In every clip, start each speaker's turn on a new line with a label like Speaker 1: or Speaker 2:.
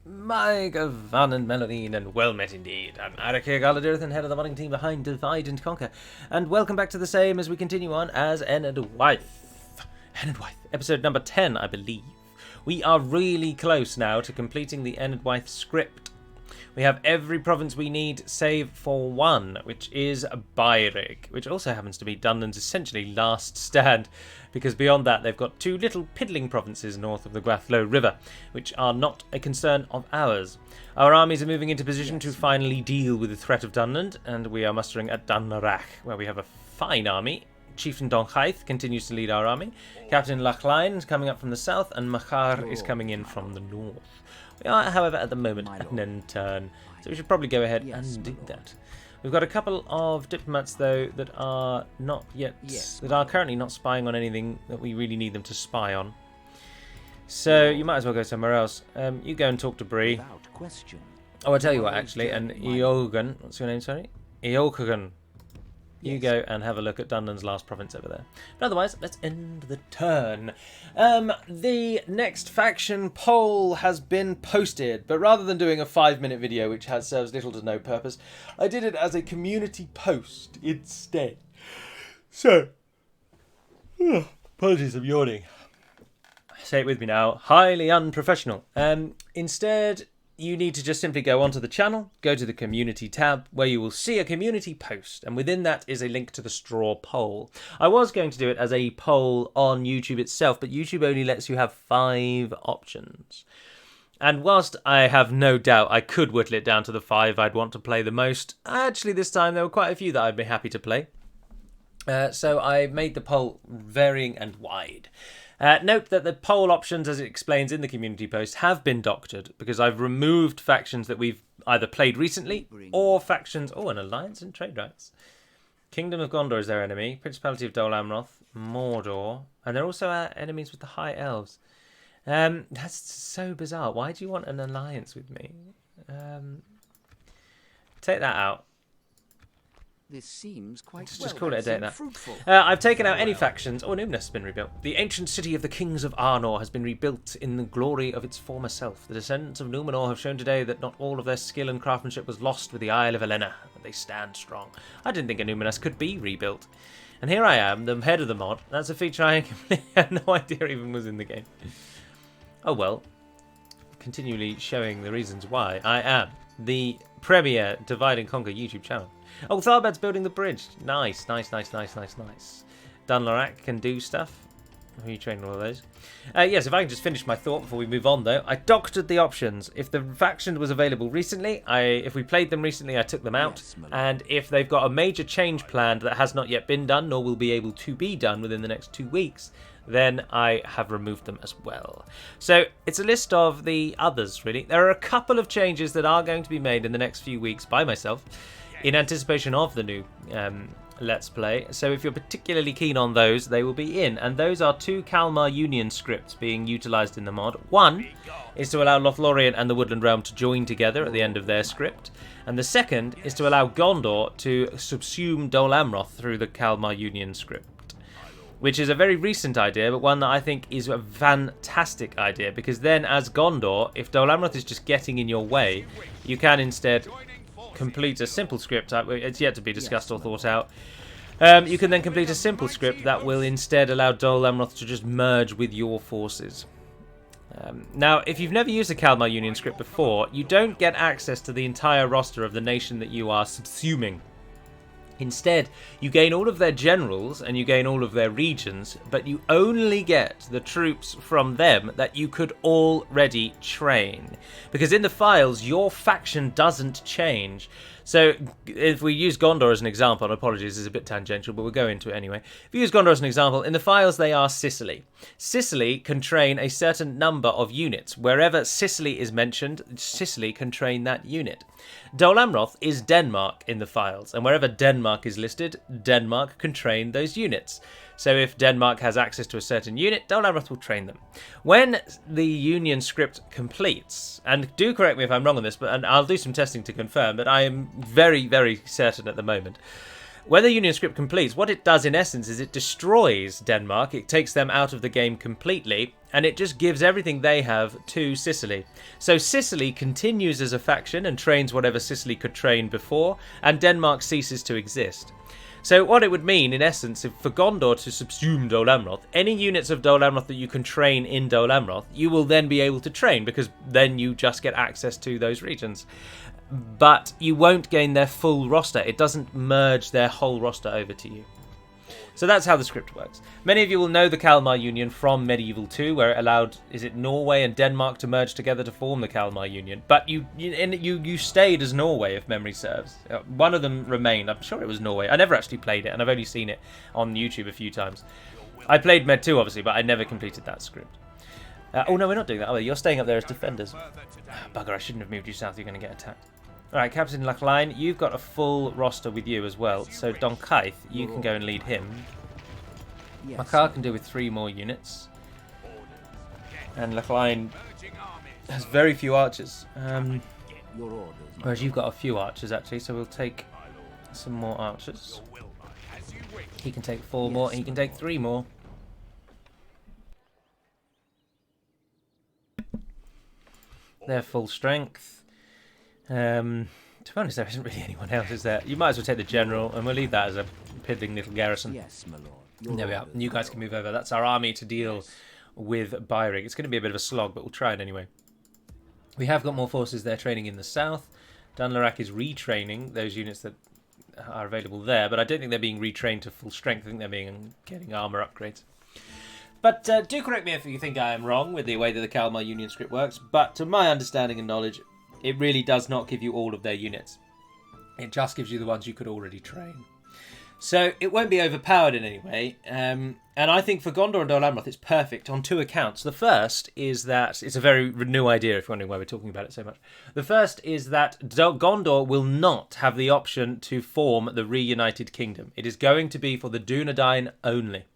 Speaker 1: My Van and Meladine, and well met indeed. I'm Eric Galadirth, and head of the modding team behind Divide and Conquer. And welcome back to the same as we continue on as Enedwaith. Enedwaith, episode number 10, I believe. We are really close now to completing the Enedwaith script. We have every province we need, save for one, which is Byrig, which also happens to be Dunland's essentially last stand, because beyond that they've got two little piddling provinces north of the Gwathlo River, which are not a concern of ours. Our armies are moving into position to finally deal with the threat of Dunland, and we are mustering at Dunrach, where we have a fine army. Chieftain Donchaith continues to lead our army. Captain Lachlein is coming up from the south, and Machar is coming in from the north. We are, however, at the moment at an end turn, so we should probably go ahead and do that. We've got a couple of diplomats, though, that are not yet, that are currently not spying on anything that we really need them to spy on. So you might as well go somewhere else. You go and talk to Bree. Oh, I'll tell you what, actually, and Eogan, what's your name, sorry? Eogan. You go and have a look at Dunland's last province over there. But otherwise, let's end the turn. The next faction poll has been posted, but rather than doing a 5-minute video, which serves little to no purpose, I did it as a community post instead. So, apologies, I'm yawning. Say it with me now. Highly unprofessional. Instead, you need to just simply go onto the channel, go to the community tab, where you will see a community post, and within that is a link to the straw poll. I was going to do it as a poll on YouTube itself, but YouTube only lets you have 5 options. And whilst I have no doubt I could whittle it down to the 5 I'd want to play the most, actually this time there were quite a few that I'd be happy to play. So I made the poll varying and wide. Note that the poll options, as it explains in the community post, have been doctored because I've removed factions that we've either played recently or factions... Oh, an alliance and trade rights. Kingdom of Gondor is their enemy. Principality of Dol Amroth. Mordor. And they're also our enemies with the High Elves. That's so bizarre. Why do you want an alliance with me? Take that out.
Speaker 2: This seems quite
Speaker 1: Just call it a day now. I've taken out any factions. Oh, Numnus has been rebuilt. The ancient city of the kings of Arnor has been rebuilt in the glory of its former self. The descendants of Numenor have shown today that not all of their skill and craftsmanship was lost with the Isle of Elena, but they stand strong. I didn't think a Numenus could be rebuilt. And here I am, the head of the mod. That's a feature I had no idea even was in the game. Oh well. Continually showing the reasons why I am the premier Divide and Conquer YouTube channel. Oh, Tharbad's building the bridge. Nice, nice, nice, nice, nice, nice. Dunland can do stuff. Retrain all of those. Yes, if I can just finish my thought before we move on, though. I doctored the options. If the faction was available recently, if we played them recently, I took them out. And if they've got a major change planned that has not yet been done, nor will be able to be done within the next 2 weeks, then I have removed them as well. So it's a list of the others, really. There are a couple of changes that are going to be made in the next few weeks by myself, in anticipation of the new Let's Play. So if you're particularly keen on those, they will be in. And those are 2 Kalmar Union scripts being utilised in the mod. One is to allow Lothlorien and the Woodland Realm to join together at the end of their script. And the second is to allow Gondor to subsume Dol Amroth through the Kalmar Union script. Which is a very recent idea, but one that I think is a fantastic idea. Because then, as Gondor, if Dol Amroth is just getting in your way, you can instead complete a simple script. It's yet to be discussed or thought out. You can then complete a simple script that will instead allow Dol Amroth to just merge with your forces. Now, if you've never used a Kalmar Union script before, you don't get access to the entire roster of the nation that you are subsuming. Instead, you gain all of their generals and you gain all of their regions, but you only get the troops from them that you could already train. Because in the files, your faction doesn't change. So if we use Gondor as an example, and apologies, it's a bit tangential, but we'll go into it anyway. If you use Gondor as an example, in the files they are Sicily. Sicily can train a certain number of units. Wherever Sicily is mentioned, Sicily can train that unit. Dol Amroth is Denmark in the files, and wherever Denmark is listed, Denmark can train those units. So if Denmark has access to a certain unit, Dol Amroth will train them. When the Union script completes, and do correct me if I'm wrong on this, and I'll do some testing to confirm, but I am very, very certain at the moment. When the Union script completes, what it does in essence is it destroys Denmark. It takes them out of the game completely, and it just gives everything they have to Sicily. So Sicily continues as a faction and trains whatever Sicily could train before, and Denmark ceases to exist. So what it would mean, in essence, if for Gondor to subsume Dol Amroth, any units of Dol Amroth that you can train in Dol Amroth, you will then be able to train, because then you just get access to those regions. But you won't gain their full roster. It doesn't merge their whole roster over to you. So that's how the script works. Many of you will know the Kalmar Union from Medieval 2, where it allowed, is it Norway and Denmark to merge together to form the Kalmar Union? But you stayed as Norway, if memory serves. One of them remained. I'm sure it was Norway. I never actually played it, and I've only seen it on YouTube a few times. I played Med 2, obviously, but I never completed that script. Oh, no, we're not doing that. Oh, you're staying up there as defenders. Bugger, I shouldn't have moved you south. You're going to get attacked. Alright, Captain Lachline, you've got a full roster with you as well. So Doncaith, you can go and lead him.
Speaker 2: Yes.
Speaker 1: Makar can do with 3 more units. And Lachline has very few archers.
Speaker 2: Your orders.
Speaker 1: Whereas you've got a few archers, actually. So we'll take some more archers. He can take 4 more. He can take 3 more. They're full strength. To be honest, there isn't really anyone else, is there? You might as well take the general, and we'll leave that as a piddling little garrison.
Speaker 2: Yes, my lord.
Speaker 1: There we are. You guys can move over. That's our army to deal with Byrig. It's going to be a bit of a slog, but we'll try it anyway. We have got more forces there training in the south. Dunlarak is retraining those units that are available there, but I don't think they're being retrained to full strength. I think they're getting armour upgrades. But do correct me if you think I am wrong with the way that the Kalmar Union script works, but to my understanding and knowledge, it really does not give you all of their units. It just gives you the ones you could already train. So it won't be overpowered in any way. And I think for Gondor and Dol Amroth, it's perfect on 2 accounts. The first is that it's a very new idea, if you're wondering why we're talking about it so much. The first is that Gondor will not have the option to form the Reunited Kingdom. It is going to be for the Dunedain only.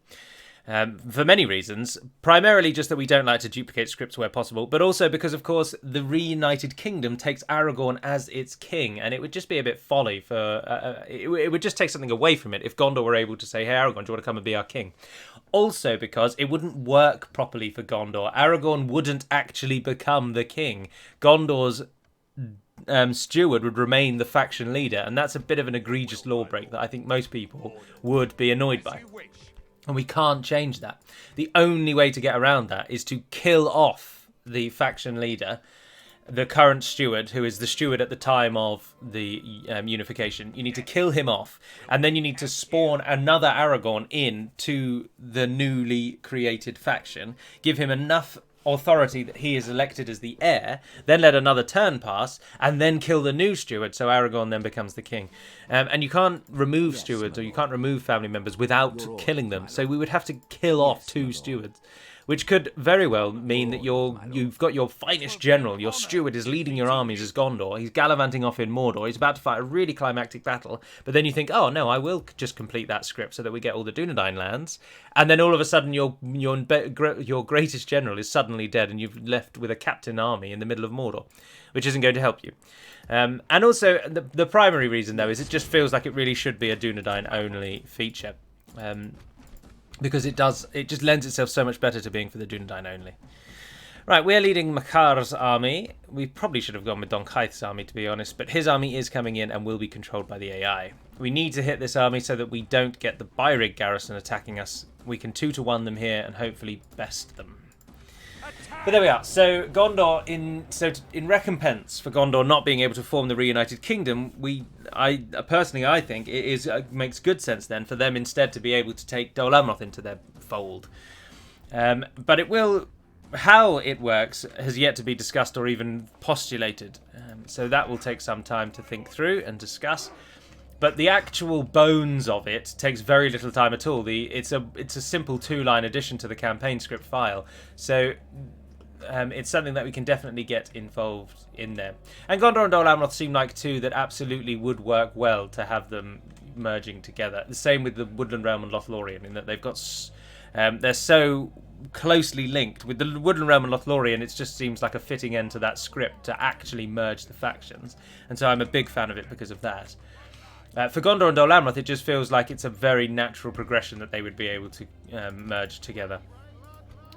Speaker 1: For many reasons, primarily just that we don't like to duplicate scripts where possible, but also because, of course, the Reunited Kingdom takes Aragorn as its king, and it would just be a bit folly for... it would just take something away from it if Gondor were able to say, hey, Aragorn, do you want to come and be our king? Also because it wouldn't work properly for Gondor. Aragorn wouldn't actually become the king. Gondor's steward would remain the faction leader, and that's a bit of an egregious law break that I think most people would be annoyed by. And we can't change that. The only way to get around that is to kill off the faction leader, the current steward, who is the steward at the time of the unification. You need to kill him off, and then you need to spawn another Aragorn in to the newly created faction, give him enough authority that he is elected as the heir, then let another turn pass, and then kill the new steward, so Aragorn then becomes the king. And you can't remove stewards, or you can't remove family members without killing them, so we would have to kill off 2 stewards, which could very well mean that you've got your finest general, your steward is leading your armies as Gondor, he's gallivanting off in Mordor, he's about to fight a really climactic battle, but then you think, oh no, I will just complete that script so that we get all the Dunedain lands, and then all of a sudden your greatest general is suddenly dead and you've left with a captain army in the middle of Mordor, which isn't going to help you. And also, the primary reason, though, is it just feels like it really should be a Dunedain-only feature. Because it just lends itself so much better to being for the Dunedain only. Right, we're leading Makar's army. We probably should have gone with Doncaith's army, to be honest, but his army is coming in and will be controlled by the AI. We need to hit this army so that we don't get the Byrig garrison attacking us. We can 2-1 them here and hopefully best them. But there we are. So Gondor, in recompense for Gondor not being able to form the Reunited Kingdom, I personally think it makes good sense then for them instead to be able to take Dol Amroth into their fold. But how it works has yet to be discussed or even postulated. So that will take some time to think through and discuss. But the actual bones of it takes very little time at all. It's a simple 2-line addition to the campaign script file. So it's something that we can definitely get involved in there. And Gondor and Dol Amroth seem like 2 that absolutely would work well to have them merging together. The same with the Woodland Realm and Lothlorien, in that they've got... they're so closely linked. With the Woodland Realm and Lothlorien, it just seems like a fitting end to that script to actually merge the factions. And so I'm a big fan of it because of that. For Gondor and Dol Amroth, it just feels like it's a very natural progression that they would be able to merge together.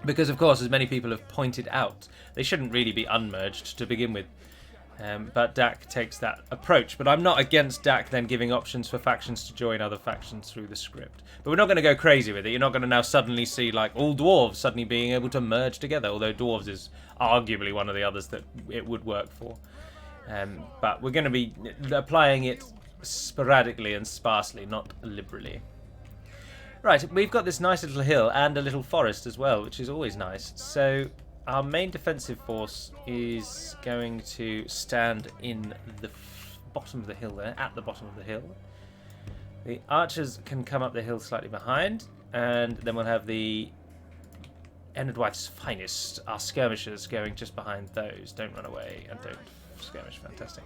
Speaker 1: Because, of course, as many people have pointed out, they shouldn't really be unmerged to begin with. But DaC takes that approach. But I'm not against DaC then giving options for factions to join other factions through the script. But we're not going to go crazy with it. You're not going to now suddenly see like all dwarves suddenly being able to merge together. Although dwarves is arguably one of the others that it would work for. But we're going to be applying it sporadically and sparsely, not liberally. Right, we've got this nice little hill and a little forest as well, which is always nice. So our main defensive force is going to stand in the bottom of the hill there, at the bottom of the hill. The archers can come up the hill slightly behind, and then we'll have the Enedwaith's finest, our skirmishers, going just behind those. Don't run away and don't skirmish, fantastic.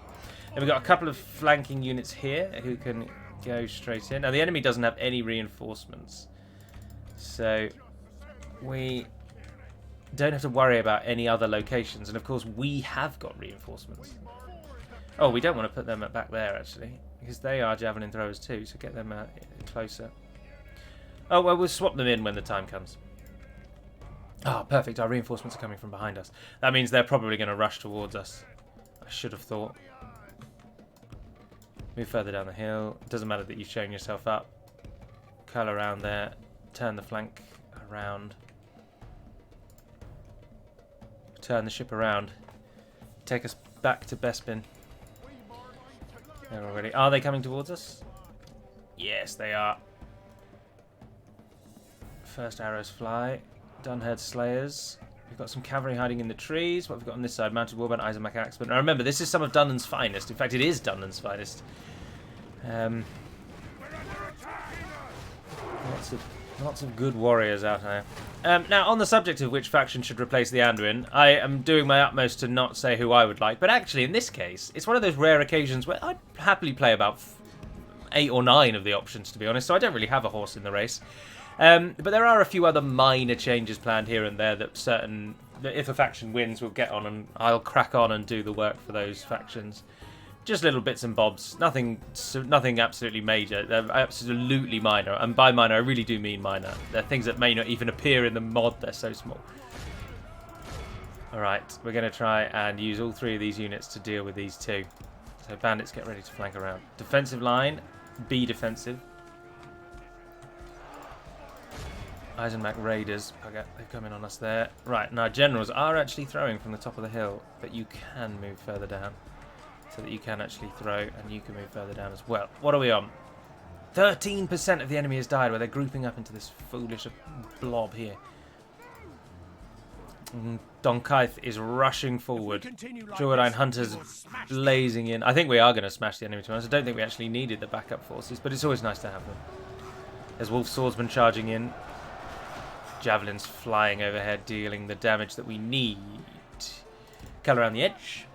Speaker 1: Then we've got a couple of flanking units here who can go straight in. Now the enemy doesn't have any reinforcements, so we don't have to worry about any other locations, and of course we have got reinforcements. Oh, we don't want to put them back there actually, because they are javelin throwers too, so get them closer. Oh well, we'll swap them in when the time comes. Ah, perfect, our reinforcements are coming from behind us. That means they're probably going to rush towards us. I should have thought. Move further down the hill. It doesn't matter that you've shown yourself up. Curl around there. Turn the flank around. Turn the ship around. Take us back to Bespin. They're already... Are they coming towards us? Yes, they are. First arrows fly. Dunhead Slayers. We've got some cavalry hiding in the trees. What have we got on this side? Mounted Warband, Eisenbach Axeman. Now remember, this is some of Dunland's finest. In fact, it is Dunland's finest. Lots of good warriors out there. Now, on the subject of which faction should replace the Anduin, I am doing my utmost to not say who I would like. But actually, in this case, it's one of those rare occasions where I'd happily play about 8 or 9 of the options, to be honest. So I don't really have a horse in the race. But there are a few other minor changes planned here and there that if a faction wins, we'll get on and I'll crack on and do the work for those factions. Just little bits and bobs, nothing absolutely major. They're absolutely minor, and by minor I really do mean minor. They're things that may not even appear in the mod. They're so small. All right, we're going to try and use all 3 of these units to deal with these 2. So bandits, get ready to flank around. Defensive line, be defensive. Eisenbach Raiders, okay, they've come in on us there. Right, now generals are actually throwing from the top of the hill, but you can move further down so that you can actually throw and you can move further down as well. What are we on? 13% of the enemy has died where they're grouping up into this foolish blob here. Donkaith is rushing forward. Jordan Hunters blazing in. I think we are going to smash the enemy to us. I don't think we actually needed the backup forces, but it's always nice to have them. There's Wolf Swordsman charging in. Javelins flying overhead, dealing the damage that we need. Cut around the edge.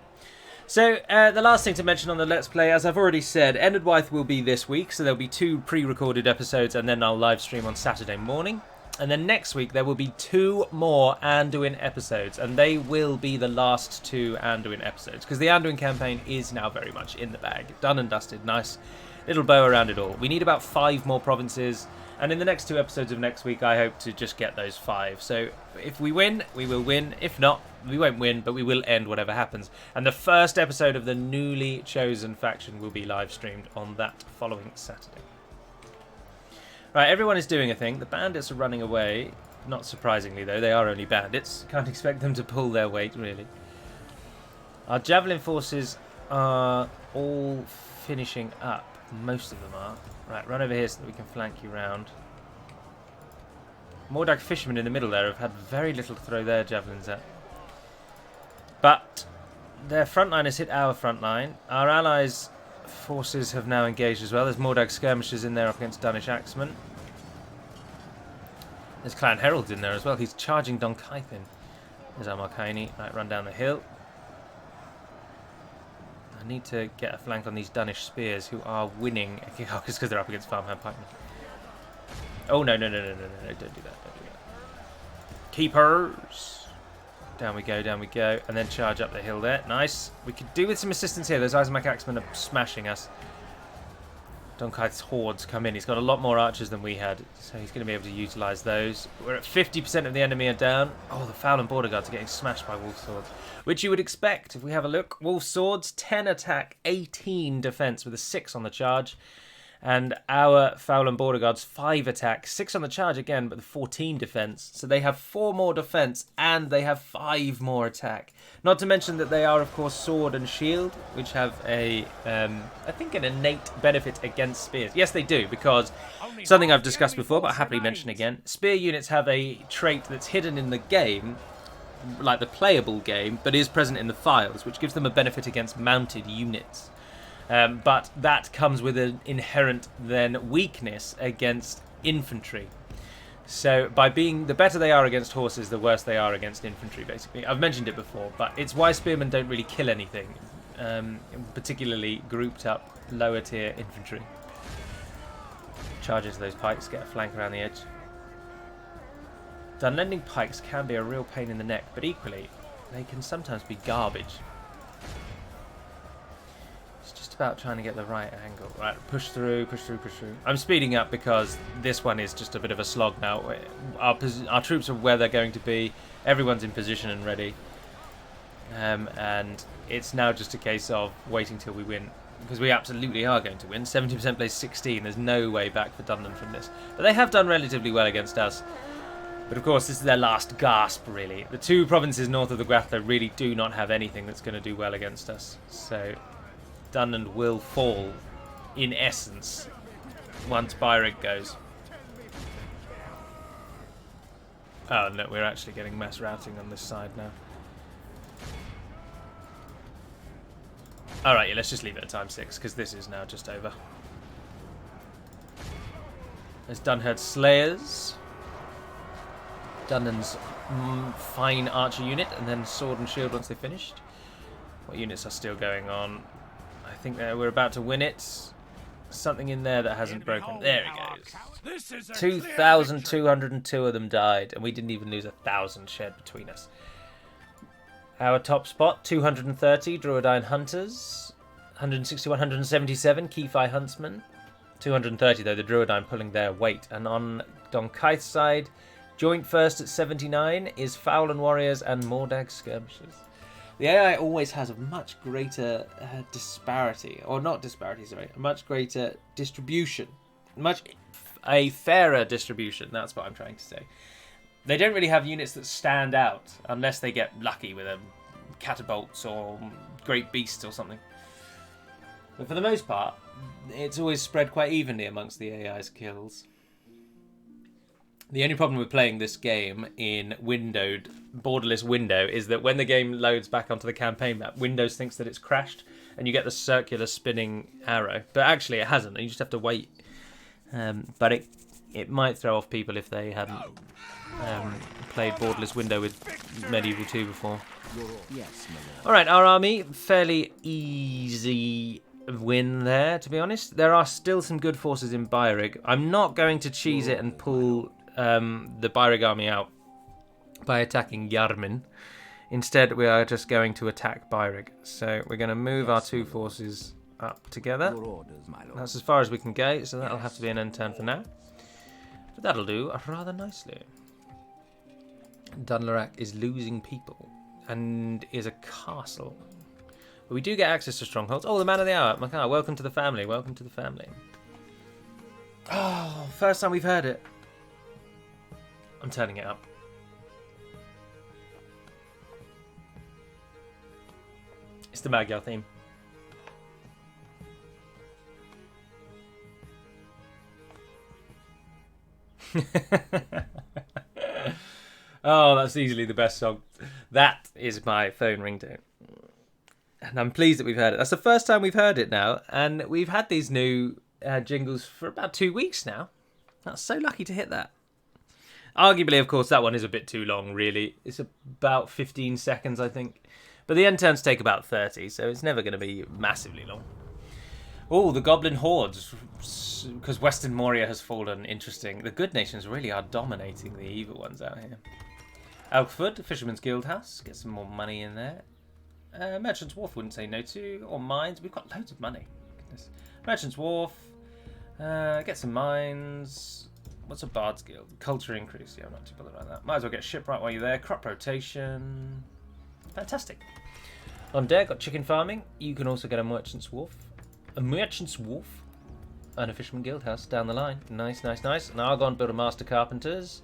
Speaker 1: So, the last thing to mention on the Let's Play, as I've already said, Enedwaith will be this week, so there'll be 2 pre-recorded episodes, and then I'll live stream on Saturday morning. And then next week, there will be 2 more Anduin episodes, and they will be the last 2 Anduin episodes, because the Anduin campaign is now very much in the bag. Done and dusted, nice little bow around it all. We need about 5 more provinces. And in the next 2 episodes of next week, I hope to just get those 5. So if we win, we will win. If not, we won't win, but we will end whatever happens. And the first episode of the newly chosen faction will be live streamed on that following Saturday. Right, everyone is doing a thing. The bandits are running away. Not surprisingly, though. They are only bandits. Can't expect them to pull their weight, really. Our javelin forces are all finishing up. Most of them are. Right, run over here so that we can flank you round. Mordag fishermen in the middle there have had very little to throw their javelins at. But their front line has hit our front line. Our allies' forces have now engaged as well. There's Mordag skirmishers in there up against Danish axemen. There's Clan Heralds in there as well. He's charging Donkaithin. There's our Markaini. Right, run down the hill. I need to get a flank on these Danish spears who are winning. Oh, it's because they're up against farmhand pikemen. Oh, no, don't do that. Don't do that. Keepers. Down we go. And then charge up the hill there. Nice. We could do with some assistance here. Those Eisenbach axemen are smashing us. Donkaith's hordes come in. He's got a lot more archers than we had, so he's going to be able to utilise those. We're at 50% of the enemy are down. Oh, the Foul and Border Guards are getting smashed by Wolf Swords, which you would expect if we have a look. Wolf Swords, 10 attack, 18 defence with a 6 on the charge. And our Foul and Border Guards, 5 attack, 6 on the charge again, but the 14 defence. So they have 4 more defence and they have 5 more attack. Not to mention that they are, of course, Sword and Shield, which have a, I think, an innate benefit against spears. Yes, they do, because something I've discussed before, but I'll happily mention again. Spear units have a trait that's hidden in the game, like the playable game, but is present in the files, which gives them a benefit against mounted units. But that comes with an inherent then weakness against infantry. So by being the better they are against horses, the worse they are against infantry, basically. I've mentioned it before, but it's why spearmen don't really kill anything, particularly grouped up lower tier infantry. Charge into those pikes, get a flank around the edge. Dunlending pikes can be a real pain in the neck, but equally, they can sometimes be garbage. About trying to get the right angle. Right, push through, push through, push through. I'm speeding up because this one is just a bit of a slog now. Our troops are where they're going to be. Everyone's in position and ready. And it's now just a case of waiting till we win. Because we absolutely are going to win. 70% plays 16. There's no way back for Dunland from this. But they have done relatively well against us. But of course, this is their last gasp, really. The 2 provinces north of the Grathla really do not have anything that's going to do well against us. So Dunland will fall, in essence, once Byrig goes. Oh no, we're actually getting mass routing on this side now. Alright, yeah, let's just leave it at ×6, because this is now just over. There's Dunherd's Slayers. Dunland's fine archer unit, and then Sword and Shield once they're finished. What units are still going on? I think we're about to win it. Something in there that hasn't broken. There it goes. 2,202 of them died, and we didn't even lose 1,000 shared between us. Our top spot, 230 Druidine Hunters, 161, 177 Keefi Huntsmen, 230 though the Druidine pulling their weight. And on Donkaith's side, joint first at 79 is Foul and Warriors and Mordag Skirmishers. The AI always has a much greater disparity, or not disparity, sorry, a much greater distribution, a fairer distribution, that's what I'm trying to say. They don't really have units that stand out, unless they get lucky with catapults or great beasts or something. But for the most part, it's always spread quite evenly amongst the AI's kills. The only problem with playing this game in windowed, borderless window is that when the game loads back onto the campaign map, Windows thinks that it's crashed, and you get the circular spinning arrow. But actually it hasn't, and you just have to wait. But it might throw off people if they hadn't played borderless window with Medieval 2 before.
Speaker 2: Yes,
Speaker 1: Alright, our army, fairly easy win there, to be honest. There are still some good forces in Byrig. I'm not going to cheese it and pull the Byrig army out by attacking Yarmin. Instead, we are just going to attack Byrig. So we're going to move our 2 forces up together. That's as far as we can go, so that'll have to be an end turn for now. But that'll do rather nicely. Dunlarak is losing people and is a castle. But we do get access to strongholds. Oh, the man of the hour. Makar, welcome to the family. Welcome to the family. Oh, first time we've heard it. I'm turning it up. It's the Magyar theme. Oh, that's easily the best song. That is my phone ringtone. And I'm pleased that we've heard it. That's the first time we've heard it now. And we've had these new jingles for about 2 weeks now. That's so lucky to hit that. Arguably, of course, that one is a bit too long, really. It's about 15 seconds, I think. But the end turns take about 30, so it's never going to be massively long. Oh, the Goblin Hordes, because Western Moria has fallen. Interesting. The good nations really are dominating the evil ones out here. Alkford, Fisherman's Guild House. Get some more money in there. Merchant's Wharf wouldn't say no to. Or Mines. We've got loads of money. Goodness. Merchant's Wharf. Get some mines. What's a Bard's Guild? Culture increase. Yeah, I'm not too bothered about that. Might as well get a shipwright while you're there. Crop rotation. Fantastic. On deck, got chicken farming. You can also get a merchant's wharf. A merchant's wharf. And a fisherman guild house down the line. Nice, nice, nice. And I'll go and build a master carpenters.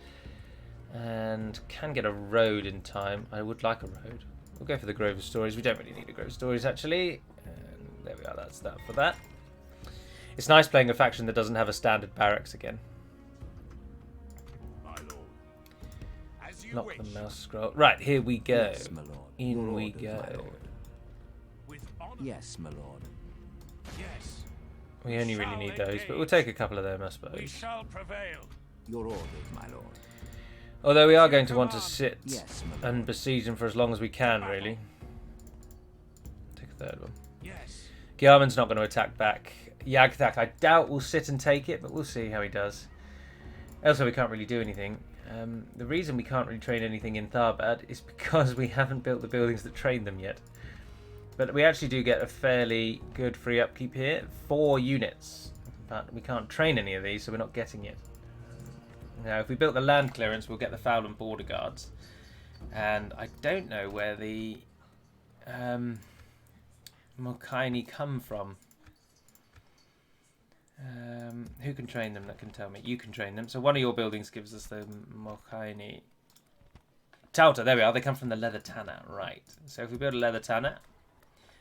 Speaker 1: And can get a road in time. I would like a road. We'll go for the Grove of Stories. We don't really need a Grove of Stories, actually. And there we are. That's that for that. It's nice playing a faction that doesn't have a standard barracks again. Lock the mouse scroll. Right, here we go.
Speaker 2: Yes, my lord.
Speaker 1: In
Speaker 2: Your
Speaker 1: we
Speaker 2: orders,
Speaker 1: go.
Speaker 2: my lord. Yes, my lord.
Speaker 3: Yes.
Speaker 1: We only really need those, but we'll take a couple of them, I
Speaker 3: We
Speaker 1: suppose.
Speaker 3: shall prevail.
Speaker 2: Your orders, my lord.
Speaker 1: Although we are going to want to sit
Speaker 2: Yes, my lord.
Speaker 1: and besiege them for as long as we can, really. Take a third one.
Speaker 3: Yes.
Speaker 1: Gjarman's not going to attack back. Yagthak, I doubt will sit and take it, but we'll see how he does. Also, we can't really do anything. The reason we can't really train anything in Tharbad is because we haven't built the buildings that train them yet. But we actually do get a fairly good free upkeep here. 4 units. But we can't train any of these, so we're not getting it. Now, if we built the land clearance, we'll get the Foul and Border Guards. And I don't know where the Mokaini come from. Who can train them? That can tell me. You can train them. So one of your buildings gives us the Mokaini. Tauta, there we are. They come from the Leather Tanner, right. So if we build a Leather Tanner,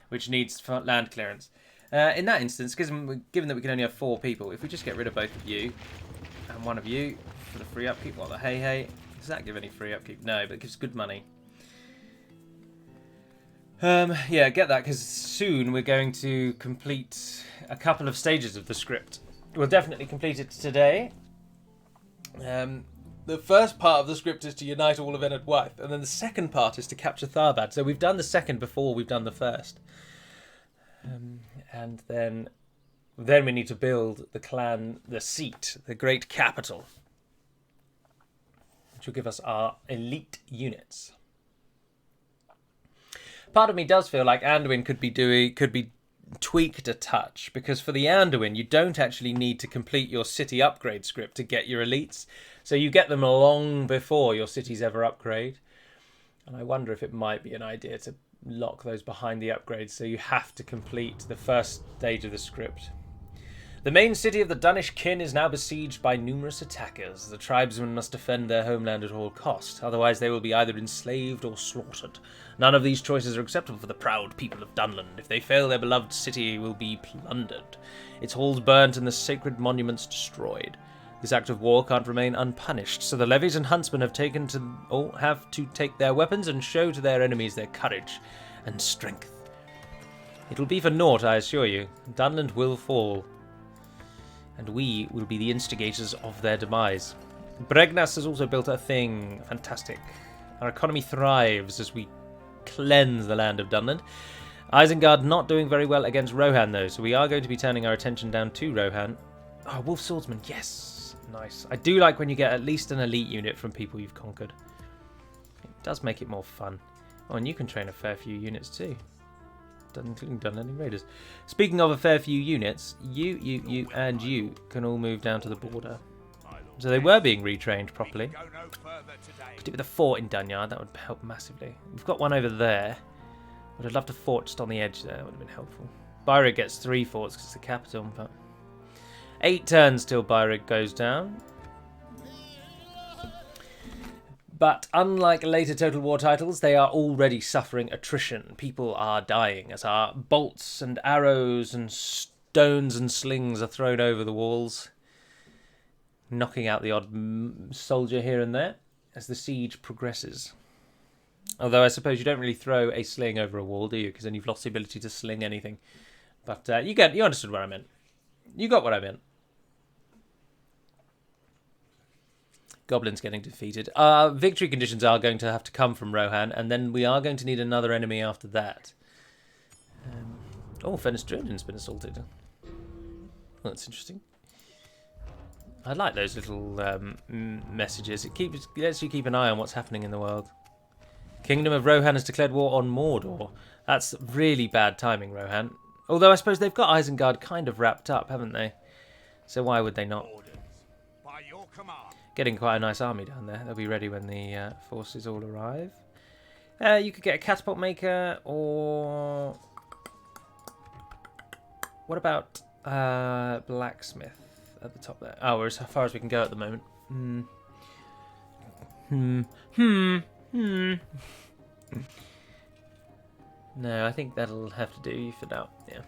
Speaker 1: which needs land clearance. In that instance, given that we can only have 4 people, if we just get rid of both of you and one of you for the free upkeep, what the hey, does that give any free upkeep? No, but it gives good money. Yeah, get that, because soon we're going to complete a couple of stages of the script. We'll definitely complete it today. The first part of the script is to unite all of Enedwaith, and then the second part is to capture Tharbad. So we've done the second before we've done the first. And then we need to build the clan, the seat, the great capital, which will give us our elite units. Part of me does feel like Anduin could be tweaked a touch, because for the Anduin you don't actually need to complete your city upgrade script to get your elites, so you get them long before your cities ever upgrade. And I wonder if it might be an idea to lock those behind the upgrades, so you have to complete the first stage of the script. The main city of the Danish kin is now besieged by numerous attackers. The tribesmen must defend their homeland at all cost, otherwise they will be either enslaved or slaughtered. None of these choices are acceptable for the proud people of Dunland. If they fail, their beloved city will be plundered, its halls burnt and the sacred monuments destroyed. This act of war can't remain unpunished, so the levies and huntsmen have to take their weapons and show to their enemies their courage and strength. It'll be for naught, I assure you. Dunland will fall, and we will be the instigators of their demise. Bregnas has also built a thing. Fantastic. Our economy thrives as we cleanse the land of Dunland. Isengard not doing very well against Rohan, though, so we are going to be turning our attention down to Rohan. Oh, Wolf Swordsman, yes. Nice. I do like when you get at least an elite unit from people you've conquered. It does make it more fun. Oh, and you can train a fair few units too, including Dunland Raiders. Speaking of a fair few units, you, and you can all move down to the border. So they were being retrained properly. Could do with a fort in Dunyard, that would help massively. We've got one over there. Would have loved a fort just on the edge there, would have been helpful. Byrig gets 3 forts because it's the capital, but 8 turns till Byrig goes down. But unlike later Total War titles, they are already suffering attrition. People are dying as our bolts and arrows and stones and slings are thrown over the walls, knocking out the odd soldier here and there as the siege progresses. Although I suppose you don't really throw a sling over a wall, do you? Because then you've lost the ability to sling anything. But you understood what I meant. You got what I meant. Goblins getting defeated. Victory conditions are going to have to come from Rohan, and then we are going to need another enemy after that. Fenris Drinden's been assaulted. Well, that's interesting. I like those little messages. It lets you keep an eye on what's happening in the world. Kingdom of Rohan has declared war on Mordor. That's really bad timing, Rohan. Although I suppose they've got Isengard kind of wrapped up, haven't they? So why would they not?
Speaker 3: Orders. By your command.
Speaker 1: Getting quite a nice army down there. They'll be ready when the forces all arrive. You could get a catapult maker, or what about blacksmith at the top there? Oh, we're as far as we can go at the moment. No, I think that'll have to do for now. Yeah.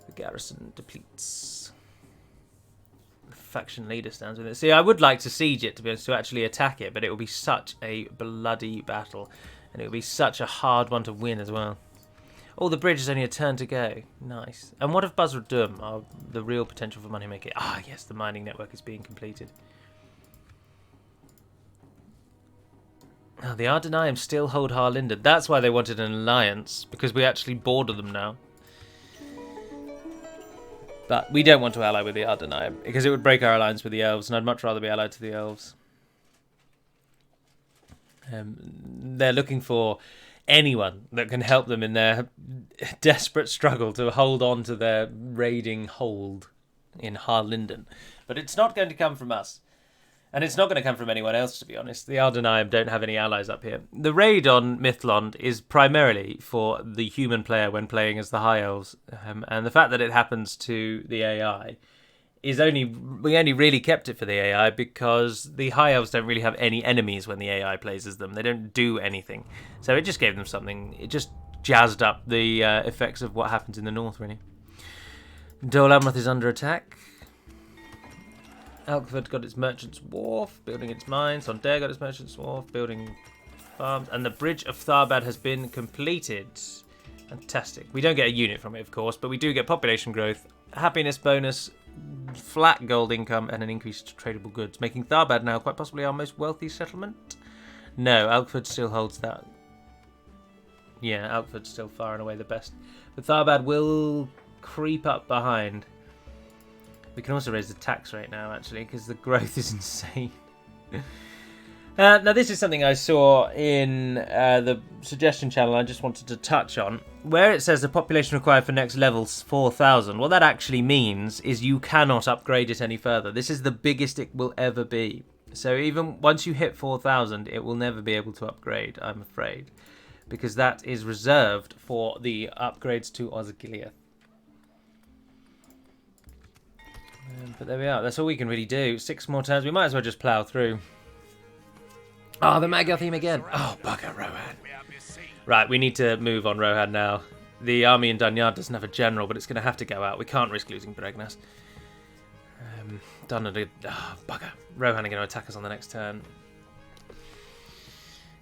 Speaker 1: The garrison depletes. The faction leader stands with it. See, I would like to siege it, to be honest, to actually attack it, but it will be such a bloody battle, and it will be such a hard one to win as well. Oh, the bridge is only a turn to go. Nice. And what of Buzzer Dum? Oh, the real potential for money making. Ah, yes, the mining network is being completed. Oh, the Ardenaim still hold Harlinden. That's why they wanted an alliance, because we actually border them now. But we don't want to ally with the Ardenaim, because it would break our alliance with the elves, and I'd much rather be allied to the elves. They're looking for anyone that can help them in their desperate struggle to hold on to their raiding hold in Harlinden. But it's not going to come from us. And it's not going to come from anyone else, to be honest. The Ardenaim don't have any allies up here. The raid on Mythlond is primarily for the human player when playing as the High Elves. And the fact that it happens to the AI is we only really kept it for the AI because the High Elves don't really have any enemies when the AI plays as them. They don't do anything. So it just gave them something. It just jazzed up the effects of what happens in the north, really. Dol Amroth is under attack. Alkford got its Merchant's Wharf, building its mines. Sonder got its Merchant's Wharf, building farms. And the Bridge of Tharbad has been completed. Fantastic. We don't get a unit from it, of course, but we do get population growth, happiness bonus, flat gold income, and an increased tradable goods, making Tharbad now quite possibly our most wealthy settlement. No, Alkford still holds that. Yeah, Alkford's still far and away the best. But Tharbad will creep up behind. We can also raise the tax rate now, actually, because the growth is insane. Now, this is something I saw in the suggestion channel I just wanted to touch on. Where it says the population required for next level's 4,000, what that actually means is you cannot upgrade it any further. This is the biggest it will ever be. So even once you hit 4,000, it will never be able to upgrade, I'm afraid. Because that is reserved for the upgrades to Osgiliath. But there we are. That's all we can really do. 6 more turns. We might as well just plough through. Oh, the Magyar theme again. Oh, bugger, Rohan. Right, we need to move on Rohan now. The army in Dunland doesn't have a general, but it's going to have to go out. We can't risk losing Bregnas. Dunland. Oh, bugger. Rohan are going to attack us on the next turn.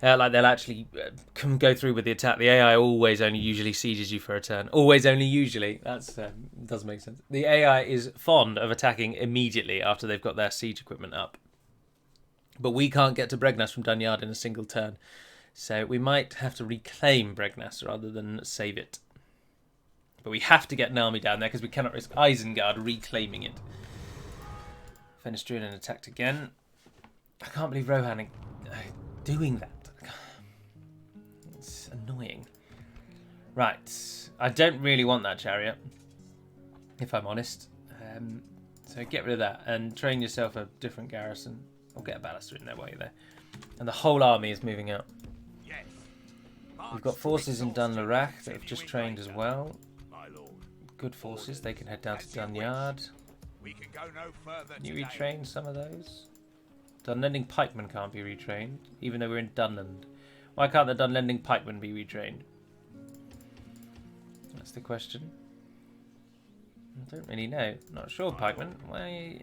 Speaker 1: Like they'll actually go through with the attack. The AI always only usually sieges you for a turn. Always only usually. That does make sense. The AI is fond of attacking immediately after they've got their siege equipment up. But we can't get to Bregnas from Dunland in a single turn. So we might have to reclaim Bregnas rather than save it. But we have to get an army down there because we cannot risk Isengard reclaiming it. Fenestrian attacked again. I can't believe Rohan doing that. It's annoying. Right. I don't really want that chariot, if I'm honest. So get rid of that and train yourself a different garrison. Or get a ballaster in there while you're there. And the whole army is moving out. We've got forces in Dunland that have just trained as well. Good forces. They can head down to Dunland. Can you retrain some of those? Dunlending pikemen can't be retrained, even though we're in Dunland. Why can't the Dunlending pikemen be retrained? That's the question. I don't really know. Not sure, pikemen. Why?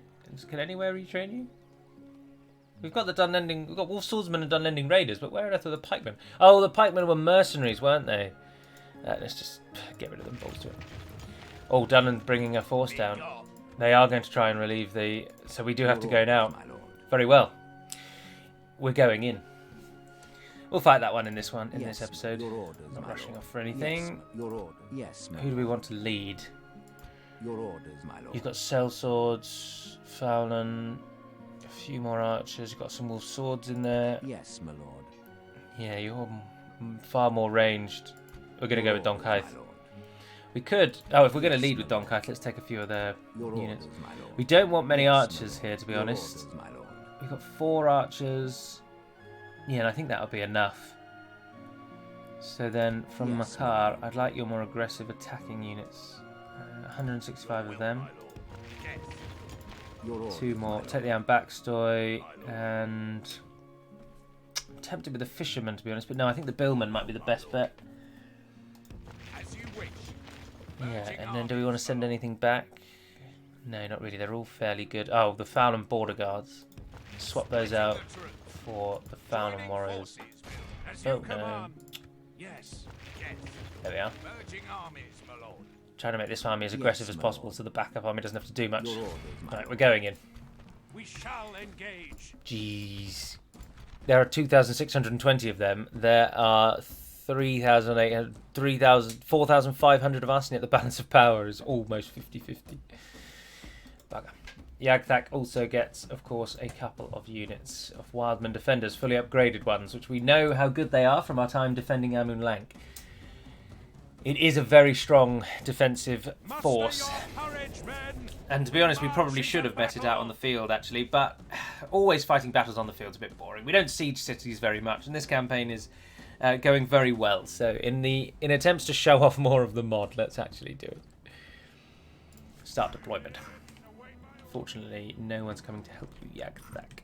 Speaker 1: Can anywhere retrain you? We've got the Dunlending. We've got Wolf Swordsmen and Dunlending Raiders, but where on earth are the pikemen? Oh, the pikemen were mercenaries, weren't they? Let's just get rid of them. Balls to it. Oh, Dunland bringing a force down. They are going to try and relieve the. So we do have to go now. Very well. We're going in. We'll fight that one in this one, in this episode. Not rushing off for anything.
Speaker 2: Yes,
Speaker 1: Who do we want to lead?
Speaker 2: Your orders, my lord.
Speaker 1: You've got sellswords, Fowlan, a few more archers. You've got some wolf swords in there.
Speaker 2: Yes, my lord.
Speaker 1: Yeah, you're far more ranged. We're going to go with Donkaith. We could... Oh, if we're going to lead with Donkite, let's take a few of their
Speaker 2: Your
Speaker 1: units.
Speaker 2: orders, my lord.
Speaker 1: We don't want many
Speaker 2: Yes, my
Speaker 1: archers
Speaker 2: lord.
Speaker 1: here, to be
Speaker 2: Your
Speaker 1: honest.
Speaker 2: orders, my lord.
Speaker 1: We've got 4 archers. Yeah, and I think that'll be enough. So then, from
Speaker 2: Yes,
Speaker 1: Makar, I'd like your more aggressive attacking units. 165 of them.
Speaker 2: Your orders,
Speaker 1: 2 more.
Speaker 2: my
Speaker 1: Take the
Speaker 2: lord.
Speaker 1: Ambaxtoy, and... I'm tempted with the Fisherman, to be honest, but no, I think the Billman might be the best bet.
Speaker 3: As you wish.
Speaker 1: Yeah, and then do we want to send anything back? No, not really. They're all fairly good. Oh, the Fowland Border Guards. Swap those out for the Fowland Warriors. Oh, no.
Speaker 3: Yes, yes.
Speaker 1: There we are.
Speaker 3: Merging armies, my lord.
Speaker 1: Trying to make this army as aggressive
Speaker 2: Yes,
Speaker 1: as
Speaker 2: my
Speaker 1: possible
Speaker 2: lord.
Speaker 1: so the backup army doesn't have to do much.
Speaker 2: Your orders, my
Speaker 1: Right, we're
Speaker 2: lord.
Speaker 1: going in.
Speaker 3: We shall engage.
Speaker 1: Jeez. There are 2,620 of them. There are 3,800, 4,500 of us, and yet the balance of power is almost 50-50. Bugger. Yagthak also gets, of course, a couple of units of Wildman Defenders, fully upgraded ones, which we know how good they are from our time defending Amun Lank. It is a very strong defensive force. And to be honest, we probably should have met it out on the field, actually, but always fighting battles on the field is a bit boring. We don't siege cities very much, and this campaign is going very well. So in attempts to show off more of the mod, let's actually do it. Start deployment. Fortunately, no one's coming to help you, Yagthak.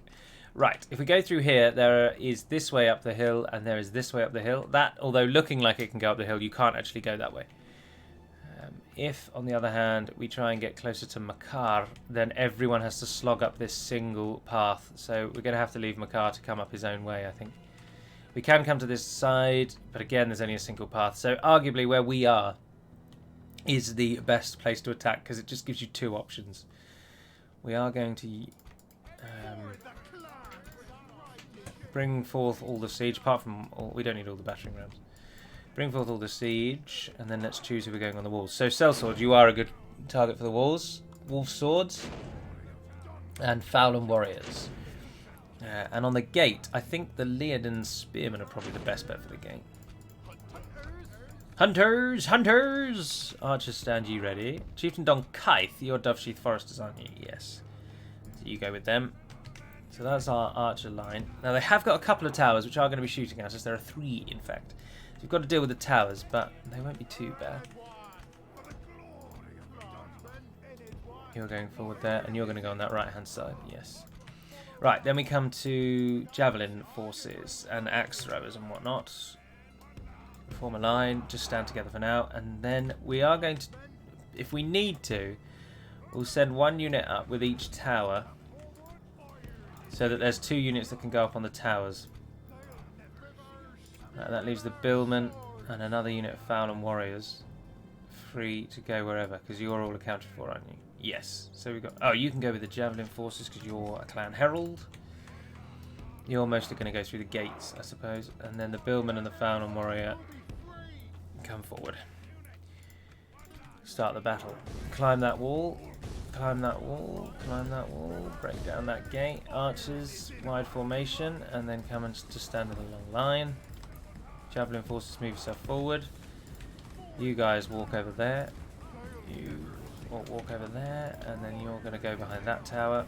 Speaker 1: Right, if we go through here, there is this way up the hill, and there is this way up the hill. That, although looking like it can go up the hill, you can't actually go that way. If, on the other hand, we try and get closer to Makar, then everyone has to slog up this single path. So we're going to have to leave Makar to come up his own way, I think. We can come to this side, but again, there's only a single path. So arguably where we are is the best place to attack, because it just gives you 2 options. We are going to bring forth all the siege, apart from... we don't need all the battering rams. Bring forth all the siege, and then let's choose who we're going on the walls. So, Sellsword, you are a good target for the walls. Wolf Swords. And Fowland Warriors. And on the gate, I think the Leoden Spearmen are probably the best bet for the gate. Hunters! Hunters! Archers, stand ye ready. Chieftain Don Kythe, you're Dovesheath Foresters, aren't you? Yes. So you go with them. So that's our archer line. Now, they have got a couple of towers, which are going to be shooting at us. There are 3, in fact. You've got to deal with the towers, but they won't be too bad. You're going forward there, and you're going to go on that right-hand side. Yes. Right, then we come to javelin forces and axe throwers and whatnot. Form a line, just stand together for now, and then we are going to, if we need to, we'll send 1 unit up with each tower, so that there's 2 units that can go up on the towers. That leaves the Billman and another unit of Fowland Warriors free to go wherever, because you're all accounted for, aren't you? Yes. So we've got... Oh, you can go with the Javelin Forces because you're a Clan Herald. You're mostly going to go through the gates, I suppose. And then the Billman and the Fowland Warrior come forward. Start the battle. Climb that wall. Climb that wall. Climb that wall. Break down that gate. Archers, wide formation. And then come and just stand in a long line. Javelin Forces, move yourself forward. You guys walk over there. You walk over there, and then you're going to go behind that tower.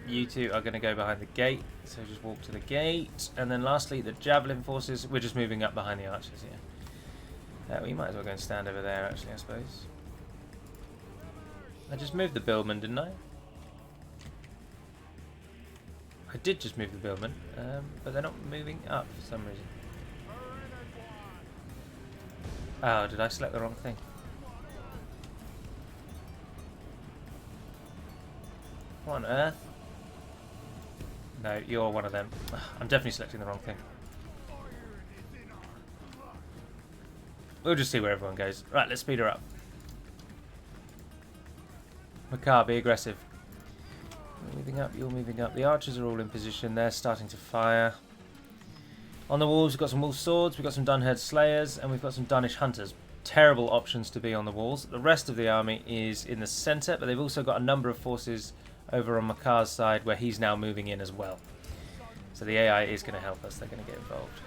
Speaker 1: You 2 are going to go behind the gate, so just walk to the gate. And then lastly, the Javelin Forces, we're just moving up behind the archers here. We might as well go and stand over there, actually, I suppose. I just moved the Billman, didn't I? I did just move the Billman, but they're not moving up for some reason. Oh, did I select the wrong thing? What on earth? No, you're one of them. I'm definitely selecting the wrong thing. We'll just see where everyone goes. Right, let's speed her up. Makar, be aggressive. You're moving up, you're moving up. The archers are all in position. They're starting to fire. On the walls, we've got some wolf swords, we've got some Dunherd slayers, and we've got some Dunish hunters. Terrible options to be on the walls. The rest of the army is in the centre, but they've also got a number of forces over on Makar's side where he's now moving in as well. So the AI is going to help us. They're going to get involved.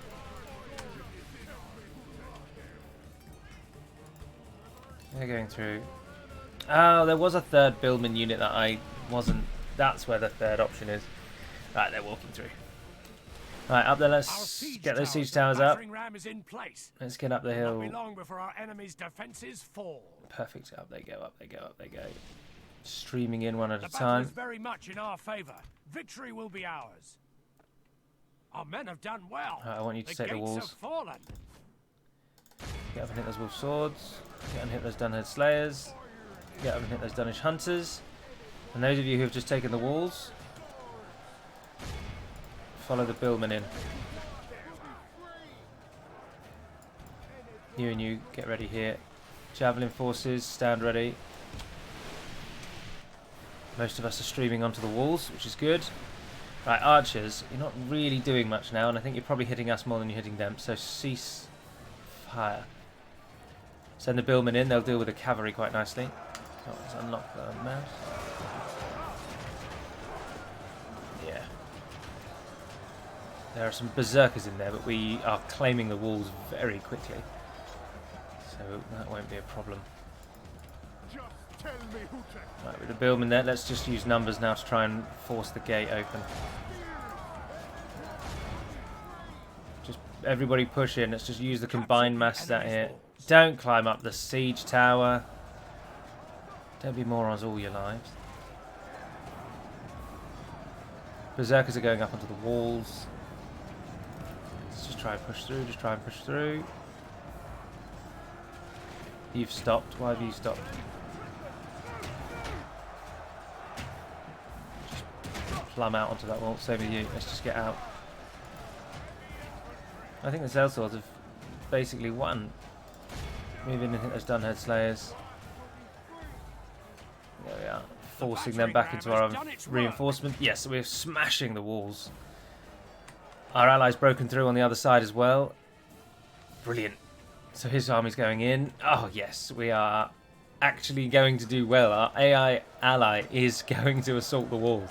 Speaker 1: They're going through. Oh, there was a third Billman unit that I wasn't. That's where the third option is. Right, they're walking through. Right, up there. Let's get those siege towers up.
Speaker 3: Ram is in place.
Speaker 1: Let's get up the
Speaker 3: Not
Speaker 1: hill.
Speaker 3: be long before our enemy's defenses fall.
Speaker 1: Perfect. Up they go. Up they go. Up they go. Streaming in one at
Speaker 3: The
Speaker 1: a
Speaker 3: battle
Speaker 1: time.
Speaker 3: is very much in our favor. Victory will be ours. Our men have done well.
Speaker 1: Right, I want you to take the
Speaker 3: gates
Speaker 1: walls.
Speaker 3: have fallen.
Speaker 1: Get up and hit those wolf swords. Get up and hit those Dunhead slayers. Get up and hit those Dunish hunters. And those of you who have just taken the walls, follow the billmen in. You and you, get ready here. Javelin forces, stand ready. Most of us are streaming onto the walls, which is good. Right, archers, you're not really doing much now, and I think you're probably hitting us more than you're hitting them, so cease fire. Send the billmen in, they'll deal with the cavalry quite nicely. Oh, let's unlock the mouse. Yeah. There are some berserkers in there, but we are claiming the walls very quickly. So that won't be a problem. Right, with the billmen there, let's just use numbers now to try and force the gate open. Just everybody push in, let's just use the combined mass out here. Don't climb up the siege tower. Don't be morons all your lives. Berserkers are going up onto the walls. Let's just try and push through, just try and push through. You've stopped. Why have you stopped? Just plumb out onto that wall. Same with you. Let's just get out. I think the sellswords have basically won. Move in and hit those Dunhead slayers. There we are. Forcing them back into our reinforcement. Yes, we're smashing the walls. Our allies broken through on the other side as well. Brilliant. So his army's going in. Oh yes, we are actually going to do well. Our AI ally is going to assault the walls.